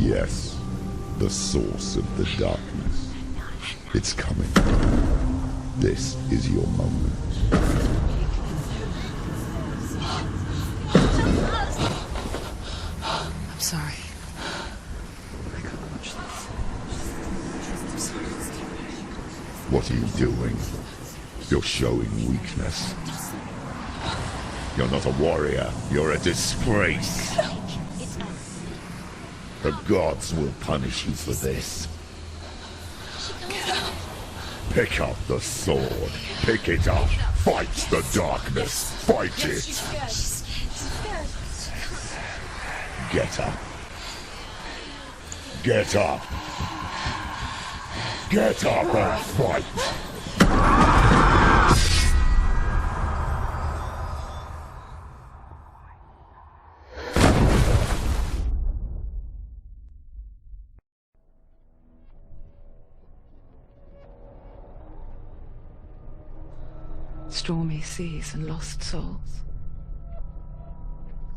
Yes, the source of the darkness. It's coming. This is your moment. I'm sorry. I can't watch this. I'm sorry. What are you doing? You're showing weakness. You're not a warrior. You're a disgrace. The gods will punish you for this. Pick up the sword. Pick it up. Fight the darkness. Fight it. Get up. Get up. Get up and fight. Stormy seas and lost souls.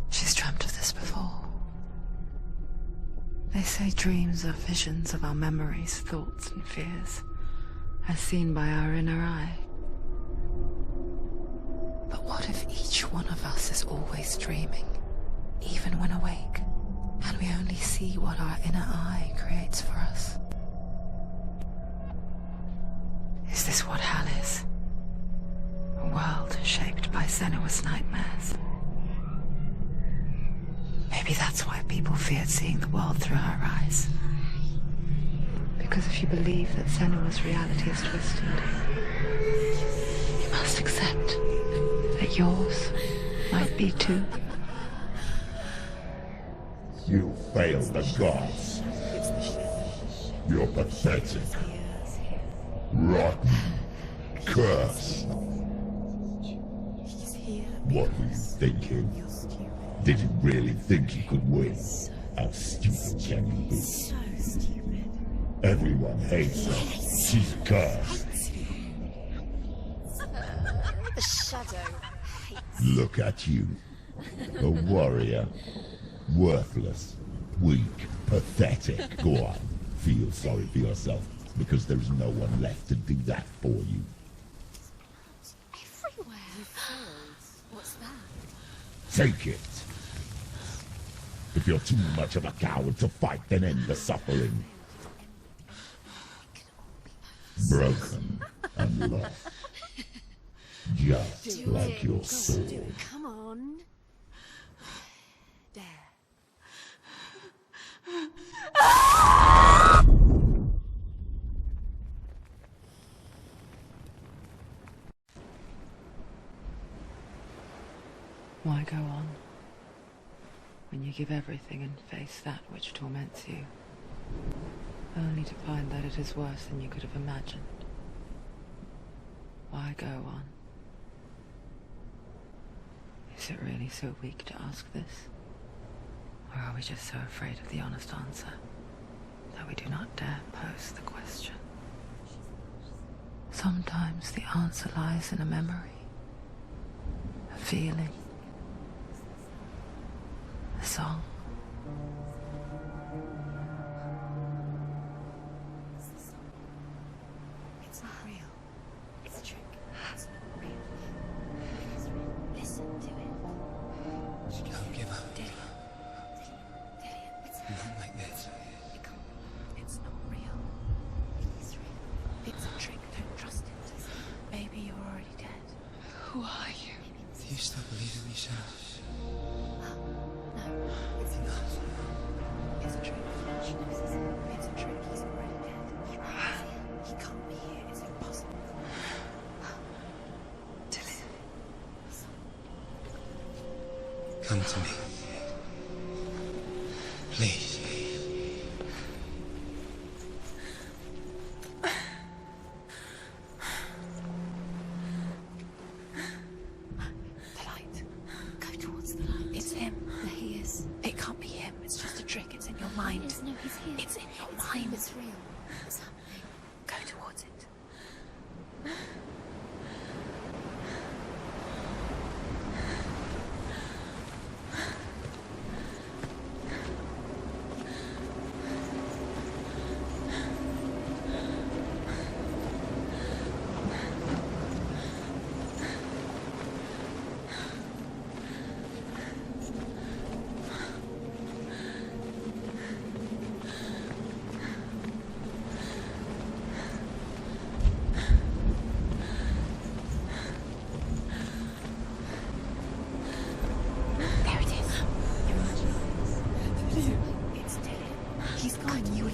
She's dreamt of this before. They say dreams are visions of our memories, thoughts and fears, as seen by our inner eye. But what if each one of us is always dreaming, even when awake, and we only see what our inner eye creates for us? Is this what hell is? A world shaped by SENUA'S nightmares. Maybe that's why people feared seeing the world through her eyes. Because if you believe that SENUA'S reality is twisted, you must accept that yours might be too. You failed the gods. You're pathetic. Rotten. Cursed. What were you thinking? Did you really think you could win? How stupid can you be? So stupid. Everyone hates her. She's cursed. The shadow hates. Look at you. A warrior. Worthless. Weak. Pathetic. Go on. Feel sorry for yourself, because there's no one left to do that for you. Everywhere. You failed. What's that? Take it. If you're too much of a coward to fight, then end the suffering. Broken and lost. Just like your sword. Come on. There. Why go on when you give everything and face that which torments you, only to find that it is worse than you could have imagined? Why go on? Is it really so weak to ask this? Or are we just so afraid of the honest answer that we do not dare pose the question? Sometimes the answer lies in a memory, a feeling, a song. It's not real. It's a trick. It's not real. It's real. Listen to it. Don't give up. Dillian. It's Not like this. it can't. It's not real. It's real. It's a trick. Don't trust it. Maybe you're already dead. Who are you? Do you still believe in me, Shadow? No, it's not. It's a trick. She knows it's a trick. He's already dead. He can't be here. It's impossible. Dillian. Come to me. Please. The light. Go towards the light. It's him. There he is. It can't be him. It's just a trick. It's in your mind. No, he's here. It's in your mind. It's real. It's happening. Go towards it.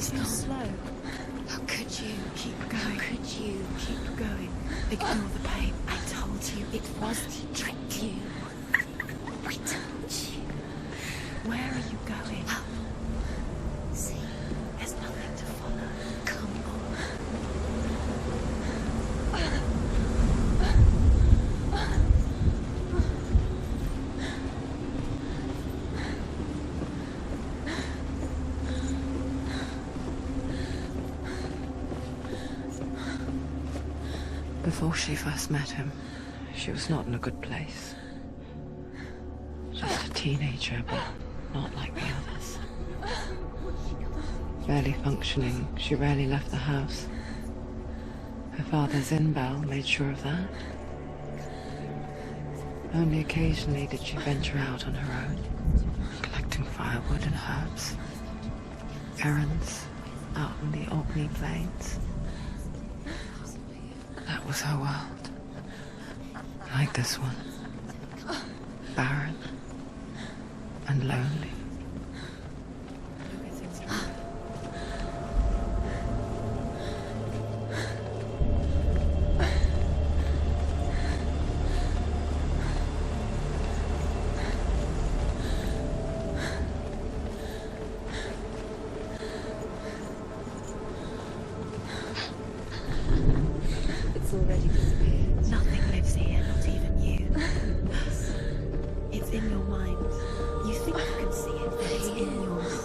so slow. How could you? Keep going. How could you? Keep going. Ignore the pain. I told you it was to trick you. I told you. Where are you going? Up. See, there's nothing to follow. Come on. Before she first met him, she was not in a good place. Just a teenager, but not like the others. Barely functioning, she rarely left the house. Her father's in-bell made sure of that. Only occasionally did she venture out on her own, collecting firewood and herbs. Errands out in the Orkney Plains. That was her world. Like this one. Barren and lonely. Already disappeared. Nothing lives here, not even you. It's in your mind. You think you can see it, but it's in your mind.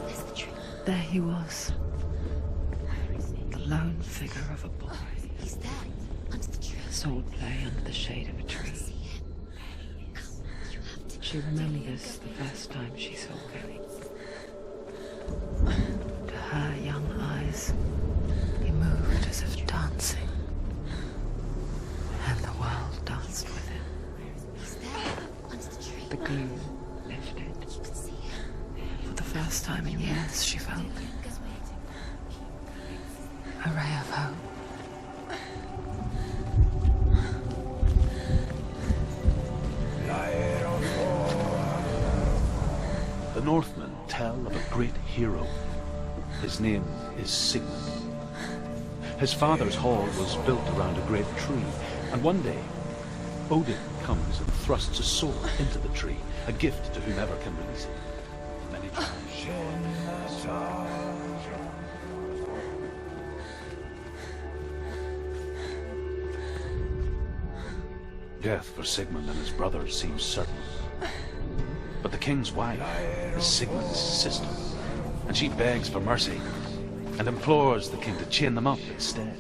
There's the tree. There he was. The lone figure of a boy. He's there, under the tree. Swordplay under the shade of a tree. She remembers the first time she saw him. To her young eyes, he moved as if dancing. And the world danced with him. He's there, under the tree. The gloom lifted. You can see him. For the first time in years, she felt a ray of hope. The Northmen tell of a great hero. His name is Sigmund. His father's hall was built around a great tree, and one day, Odin comes and thrusts a sword into the tree, a gift to whomever can release it. Many times. Death for Sigmund and his brothers seems certain. But the king's wife is Sigmund's sister, and she begs for mercy and implores the king to chain them up instead.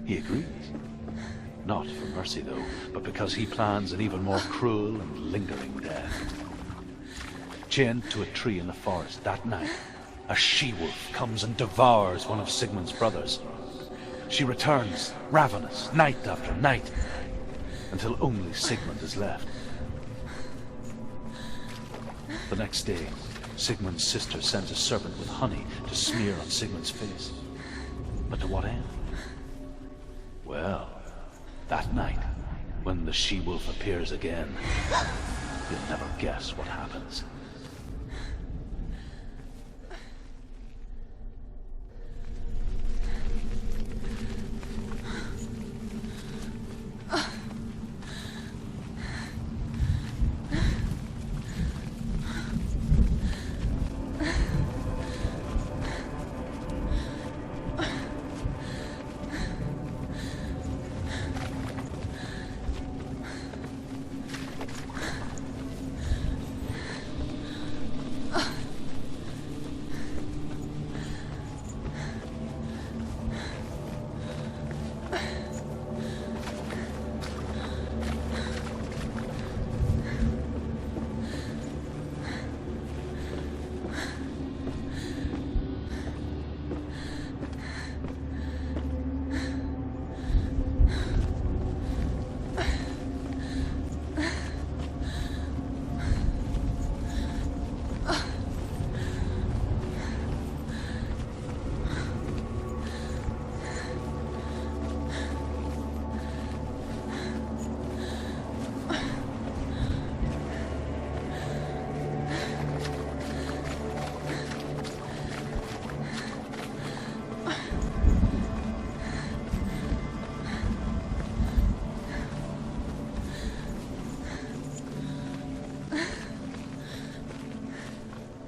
He agrees. Not for mercy, though, but because he plans an even more cruel and lingering death. Chained to a tree in the forest that night, a she-wolf comes and devours one of Sigmund's brothers. She returns, ravenous, night after night, until only Sigmund is left. The next day, Sigmund's sister sends a serpent with honey to smear on Sigmund's face. But to what end? Well, that night, when the she-wolf appears again, you'll never guess what happens.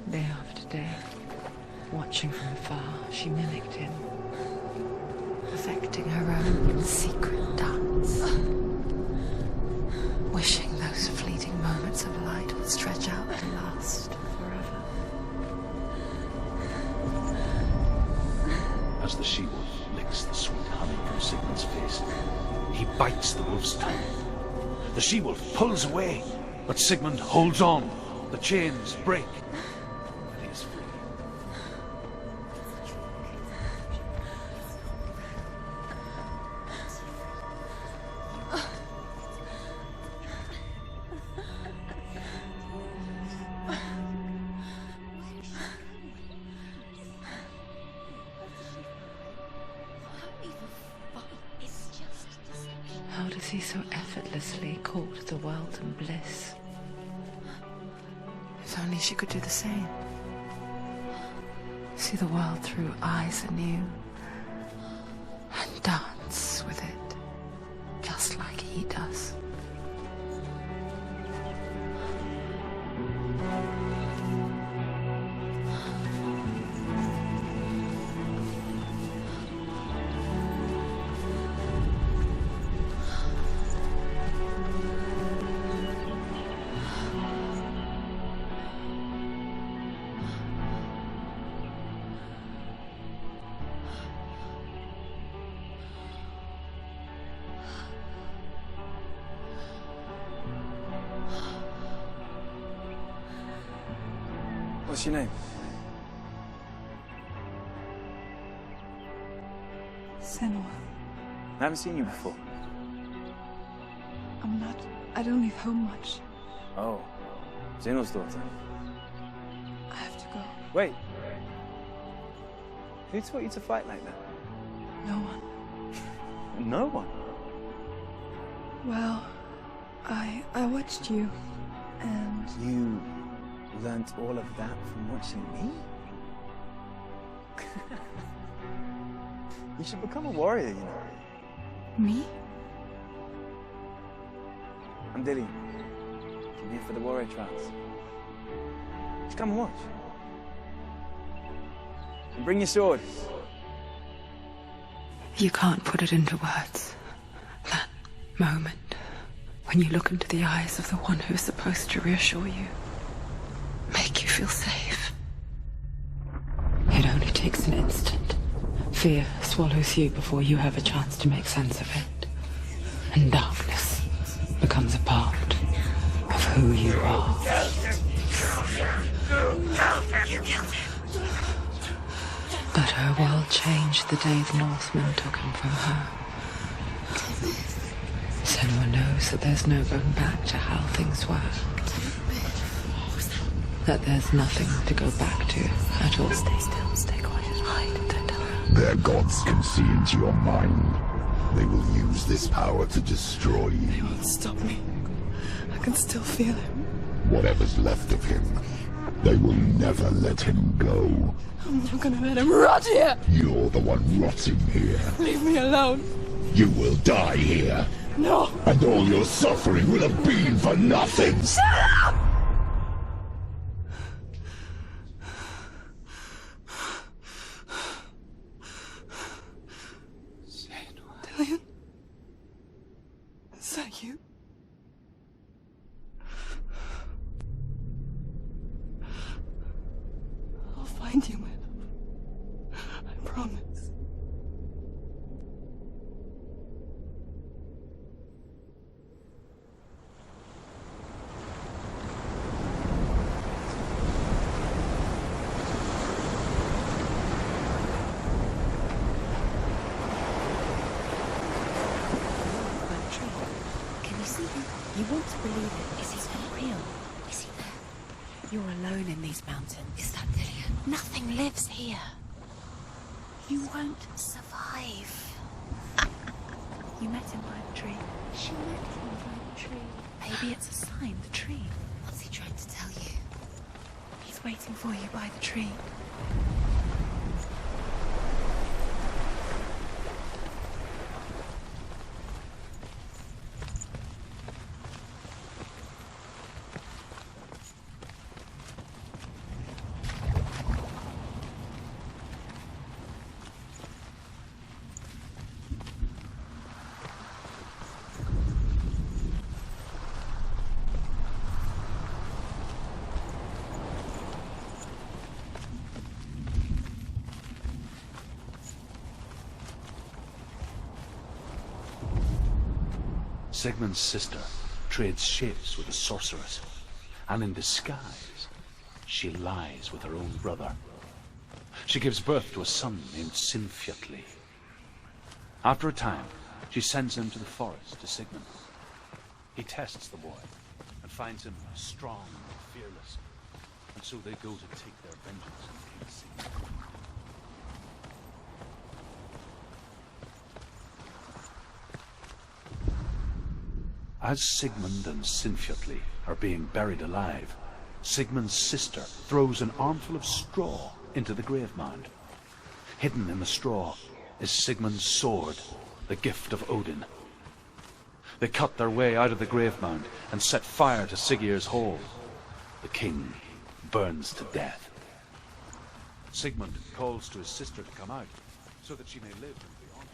Day after day, watching from afar, she mimicked him, perfecting her own secret dance, wishing those fleeting moments of light would stretch out to last forever. As the she-wolf licks the sweet honey from Sigmund's face, he bites the wolf's tongue. The she-wolf pulls away, but Sigmund holds on. The chains break, and he is free. How does he so effortlessly court the world and bliss? If only she could do the same. See the world through eyes anew and dance with it, just like he does. What's your name? Senua. I haven't seen you before. I don't leave home much. Oh, Zeno's daughter. I have to go. Wait. Who taught you to fight like that? No one. No one? Well, I watched you, and You learnt all of that from watching me? You should become a warrior, you know. me? I'm Dillian. I'm here for the warrior trials. Just come and watch. And bring your sword. You can't put it into words. That moment when you look into the eyes of the one who is supposed to reassure you, make you feel safe. It only takes an instant. Fear swallows you before you have a chance to make sense of it. And darkness becomes a part of who you are. But her world changed the day the Northmen took him from her. Senua knows that there's no going back to how things were. That there's nothing to go back to at all. Stay still, stay quiet, hide, don't tell her. Their gods can see into your mind. They will use this power to destroy They you. won't stop me. I can still feel him. Whatever's left of him, they will never let him go. I'm not gonna let him rot here. You're the one rotting here. Leave me alone. You will die here. No. And all your suffering will have been for nothing. Shut up! Dillian? Is that you? I'll find you, my love. I promise. Can you see him? You want to believe it. Is he not real? Is he there? You're alone in these mountains. Is that Dillian? Nothing lives here. You won't survive. You met him by the tree. She met him by the tree. Maybe it's a sign, the tree. What's he trying to tell you? He's waiting for you by the tree. Sigmund's sister trades shapes with a sorceress, and in disguise, she lies with her own brother. She gives birth to a son named Sinfjotli. After a time, she sends him to the forest to Sigmund. He tests the boy and finds him strong and fearless, and so they go to take their vengeance on King Sigmund. As Sigmund and Sinfjotli are being buried alive, Sigmund's sister throws an armful of straw into the grave mound. Hidden in the straw is Sigmund's sword, the gift of Odin. They cut their way out of the grave mound and set fire to Siggeir's hall. The king burns to death. Sigmund calls to his sister to come out so that she may live and be honored.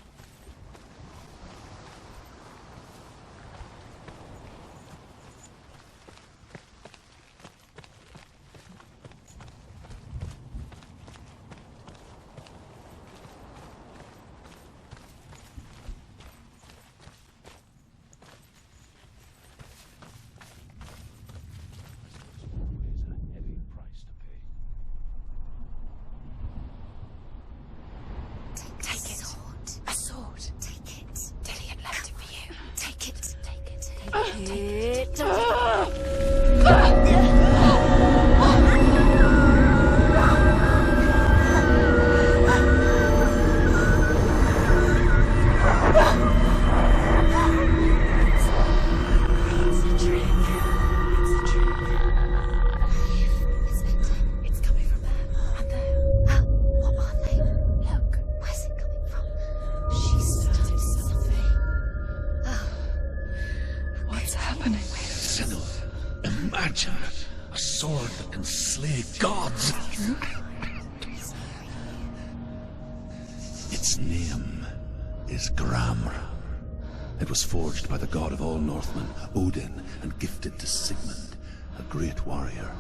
Its name is Gramr. It was forged by the god of all Northmen, Odin, and gifted to Sigmund, a great warrior.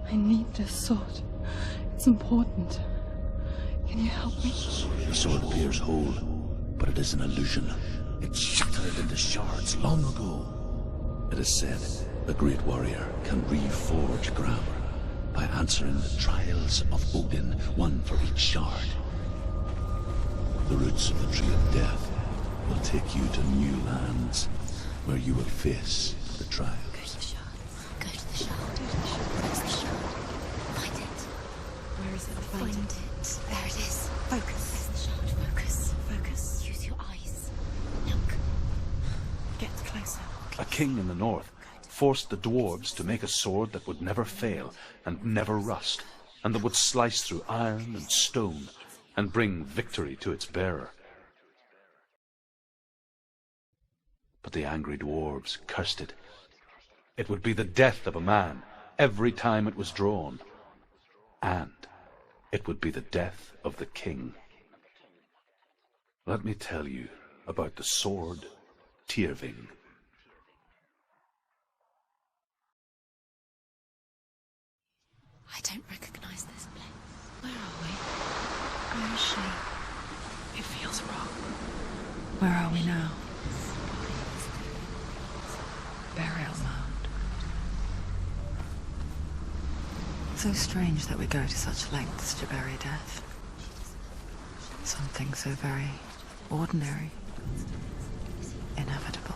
I need this sword. It's important. Can you help me? The sword appears whole, but it is an illusion. It shattered into shards long ago. It is said a great warrior can reforge Gramr by answering the trials of Odin, one for each shard. The roots of the Tree of Death will take you to new lands, where you will face the trials. Go to the shard. Go to the shard. Where's the shard? Find it. Where is it? Find it. There it is. Focus. Where's the shard? Focus. Focus. Use your eyes. Look. Get closer. A king in the north forced the dwarves to make a sword that would never fail and never rust, and that would slice through iron and stone and bring victory to its bearer. But the angry dwarves cursed it. It would be the death of a man every time it was drawn, and it would be the death of the king. Let me tell you about the sword Tyrving. I don't recognize this place. Where are we? Where is she? It feels wrong. Where are we now? Burial mound. So strange that we go to such lengths to bury death. Something so very ordinary, inevitable.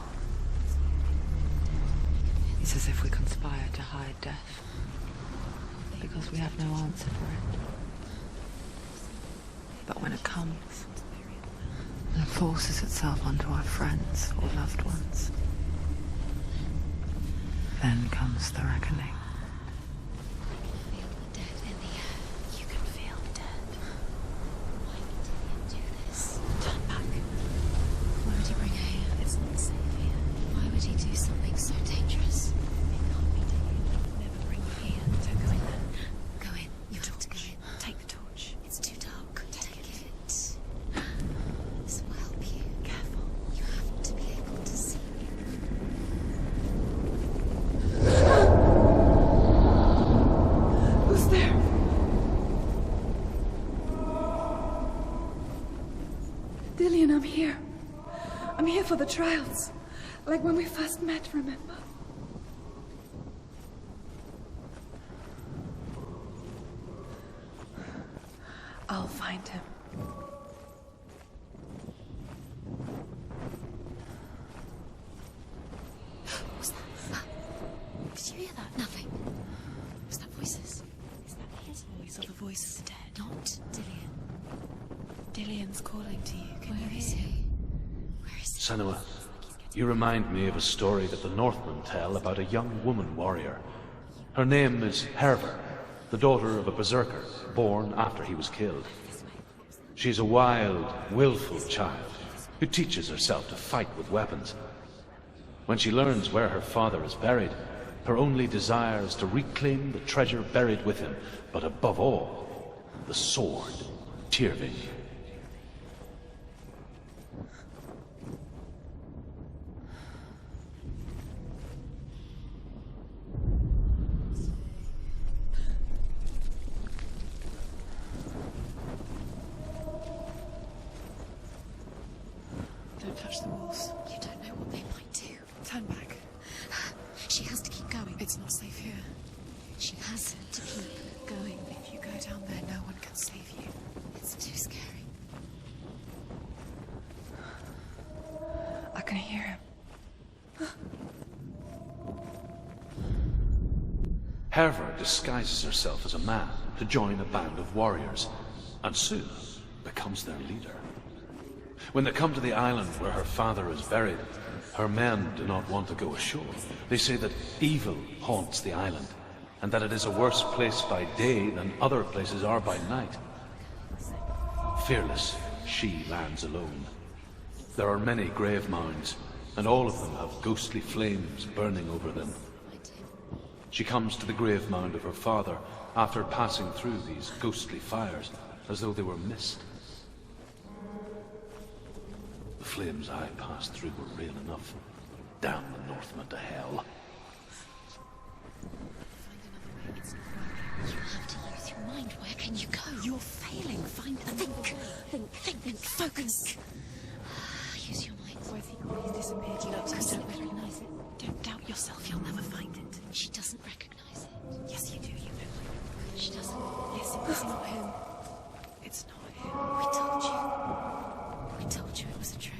It's as if we conspire to hide death, because we have no answer for it. But when it comes and forces itself onto our friends or loved ones, then comes the reckoning. Feel the dead in the air. You can feel the dead. Why did he do this? Turn back. Why would he bring her here? It's not safe here. Why would he do something so dangerous? It can't be taken. Never bring her here. Don't go in there. Go in. You have to go in. Take the torch. It's too dark. Take it. This will help you. Careful. You have to be able to see. Who's there? Dillian, I'm here. I'm here for the trials. Like when we first met, remember? I'll find him. What was that? Did you hear that? Nothing. Was that voices? Is that his voice or the voice of the dead? Not Dillian. Dillian's calling to you. Can you hear? Where is he? Senua, you remind me of a story that the Northmen tell about a young woman warrior. Her name is Herver, the daughter of a berserker, born after he was killed. She's a wild, willful child who teaches herself to fight with weapons. When she learns where her father is buried, her only desire is to reclaim the treasure buried with him, but above all, the sword, Tyrving. Don't touch the walls. You don't know what they might do. Turn back. She has to keep going. It's not safe here. She has to keep going. If you go down there, no one can save you. It's too scary. I can hear him. Herver disguises herself as a man to join a band of warriors, and soon becomes their leader. When they come to the island where her father is buried, her men do not want to go ashore. They say that evil haunts the island, and that it is a worse place by day than other places are by night. Fearless, she lands alone. There are many grave mounds, and all of them have ghostly flames burning over them. She comes to the grave mound of her father after passing through these ghostly fires, as though they were mist. The flames I passed through were real enough. Damn the Northmen to hell. You have to use your mind. Where can you go? You're failing. Find another way. Think. Focus. Use your mind. Where's he gone? He's disappeared. Look, you don't recognize it. Don't doubt yourself. You'll never find it. She doesn't recognize it. Yes, you do. You know. She doesn't. Yes, it's not him. It's not him. We told you. We told you it was a trick.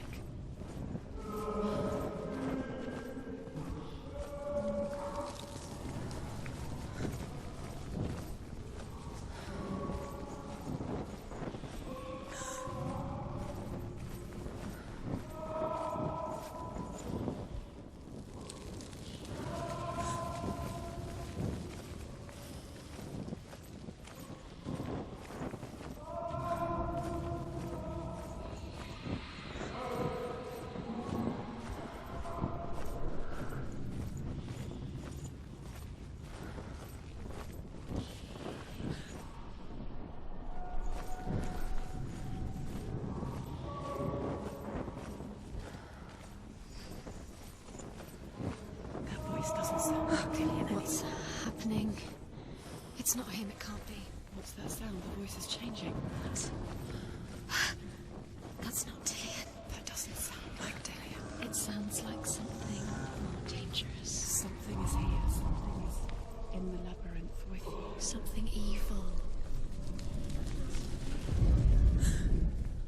What's happening? It's not him, it can't be. What's that sound? The voice is changing. That's not Dillian. That doesn't sound like Dillian. It sounds like something more dangerous. Something is here. Something is in the labyrinth with you. Something evil.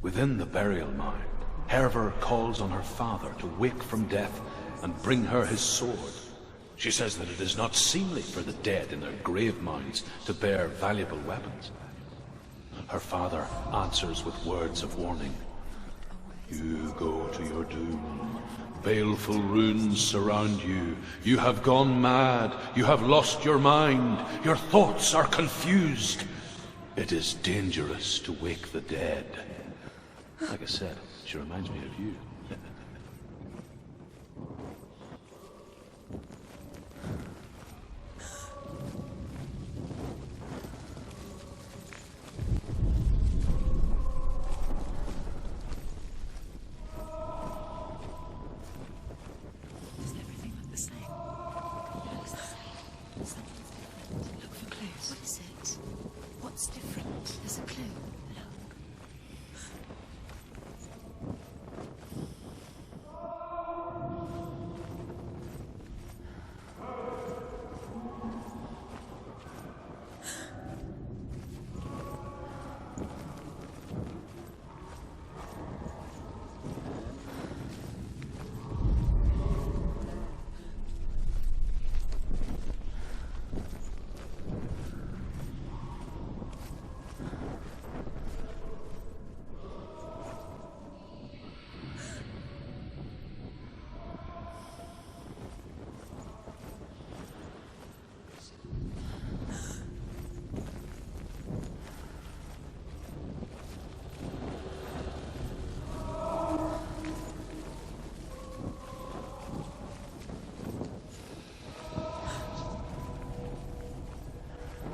Within the burial mound, Herver calls on her father to wake from death and bring her his sword. She says that it is not seemly for the dead in their grave mounds to bear valuable weapons. Her father answers with words of warning. You go to your doom. Baleful runes surround you. You have gone mad. You have lost your mind. Your thoughts are confused. It is dangerous to wake the dead. Like I said, she reminds me of you.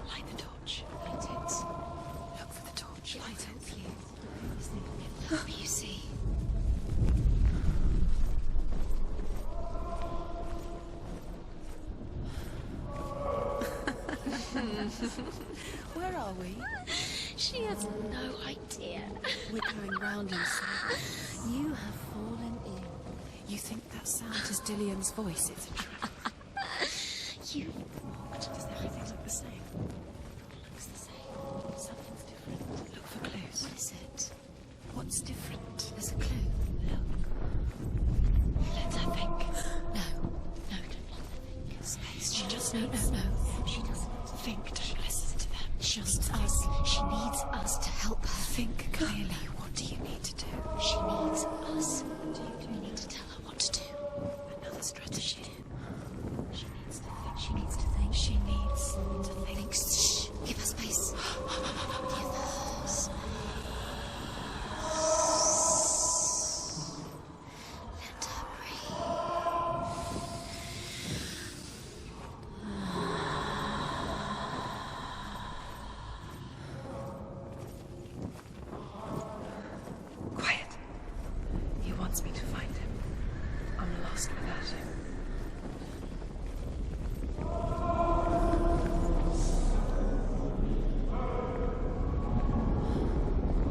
Light the torch. Light it. Look for the torch. Light it. It'll help you see. Where are we? She has no idea. We're going round in circles. You have fallen in. You think that sound is Dillian's voice? It's a trick. You walked. Does everything look the same? Looks the same. Something's different. Look for clues. What is it? What's different? There's a clue. Look. Let her think. No. No, don't let her think. Space. She just... No. She doesn't. Think. Don't listen to them. Just us. She needs us to help her. Think clearly. What do you need to do? She needs us. We need to tell her what to do. Another strategy.